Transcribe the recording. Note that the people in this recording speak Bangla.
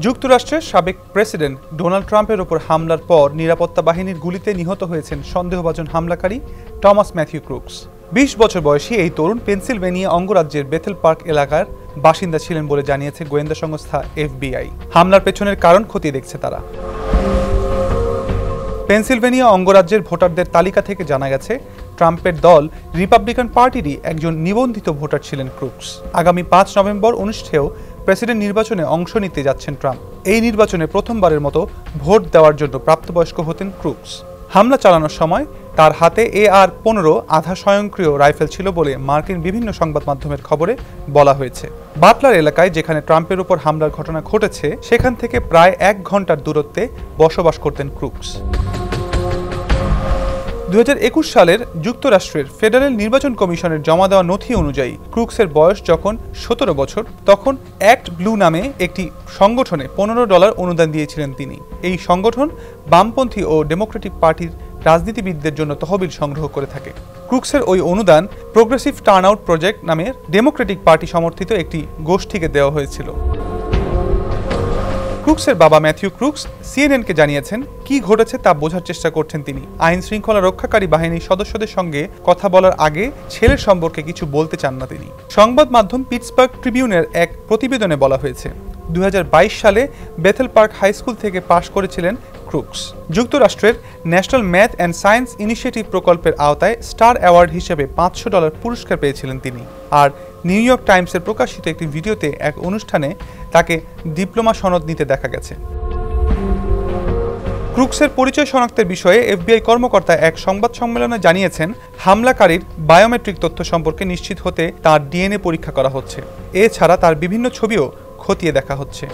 যুক্তরাষ্ট্রের সাবেক প্রেসিডেন্ট ডোনাল্ড ট্রাম্পের ওপর হামলার পর নিরাপত্তা বাহিনীর গুলিতে নিহত হয়েছেন সন্দেহভাজন হামলাকারী টমাস ম্যাথিউ ক্রুকস। ২০ বছর বয়সী এই তরুণ পেনসিলভেনিয়া অঙ্গরাজ্যের বেথেল পার্ক এলাকার বাসিন্দা ছিলেন বলে জানিয়েছে গোয়েন্দা সংস্থা FBI। হামলার পেছনের কারণ খতিয়ে দেখছে তারা। পেনসিলভেনিয়া অঙ্গরাজ্যের ভোটারদের তালিকা থেকে জানা গেছে, ট্রাম্পের দল রিপাবলিকান পার্টিরই একজন নিবন্ধিত ভোটার ছিলেন ক্রুকস। আগামী ৫ নভেম্বর অনুষ্ঠেয় প্রেসিডেন্ট নির্বাচনে অংশ নিতে যাচ্ছেন ট্রাম্প। এই নির্বাচনে প্রথমবারের মতো ভোট দেওয়ার জন্য প্রাপ্তবয়স্ক হতেন ক্রুকস। হামলা চালানোর সময় তার হাতে AR-15 আধা স্বয়ংক্রিয় রাইফেল ছিল বলে মার্কিন বিভিন্ন সংবাদ মাধ্যমের খবরে বলা হয়েছে। বাটলার এলাকায় যেখানে ট্রাম্পের উপর হামলার ঘটনা ঘটেছে, সেখান থেকে প্রায় ১ ঘন্টার দূরত্বে বসবাস করতেন ক্রুকস। ২০২১ সালের যুক্তরাষ্ট্রের ফেডারেল নির্বাচন কমিশনের জমা দেওয়া নথি অনুযায়ী ক্রুকসের বয়স যখন ১৭ বছর, তখন অ্যাক্ট ব্লু নামে একটি সংগঠনে $15 অনুদান দিয়েছিলেন তিনি। এই সংগঠন বামপন্থী ও ডেমোক্রেটিক পার্টির রাজনীতিবিদদের জন্য তহবিল সংগ্রহ করে থাকে। ক্রুকসের ওই অনুদান প্রোগ্রেসিভ টার্নআউট প্রজেক্ট নামের ডেমোক্রেটিক পার্টি সমর্থিত একটি গোষ্ঠীকে দেওয়া হয়েছিল। ক্রুকসের বাবা ম্যাথিউ ক্রুকস CNN-কে জানিয়েছেন, কি ঘটেছে তা বোঝার চেষ্টা করছেন তিনি। আইন শৃঙ্খলা রক্ষাকারী বাহিনীর সদস্যদের সঙ্গে কথা বলার আগে ছেলের সম্পর্কে কিছু বলতে চান না তিনি। সংবাদ মাধ্যম পিটসবার্গ ট্রিবিউনের এক প্রতিবেদনে বলা হয়েছে, ২০২২ সালে বেথেল পার্ক হাই স্কুল থেকে পাশ করেছিলেন ক্রুকস। যুক্তরাষ্ট্রের national math and science initiative প্রকল্পের আওতায় স্টার অ্যাওয়ার্ড হিসেবে $৫০০ পুরস্কার পেয়েছিলেন তিনি। আর নিউ ইয়র্ক টাইমসের প্রকাশিত একটি ভিডিওতে এক অনুষ্ঠানে তাকে ডিপ্লোমা সনদ নিতে দেখা গেছে। ক্রুকসের পরিচয় শনাক্তের বিষয়ে FBI কর্মকর্তা এক সংবাদ সম্মেলনে জানিয়েছেন, হামলাকারীর বায়োমেট্রিক তথ্য সম্পর্কে নিশ্চিত হতে তার DNA পরীক্ষা করা হচ্ছে। এছাড়া তার বিভিন্ন ছবিও খতিয়ে দেখা হচ্ছে।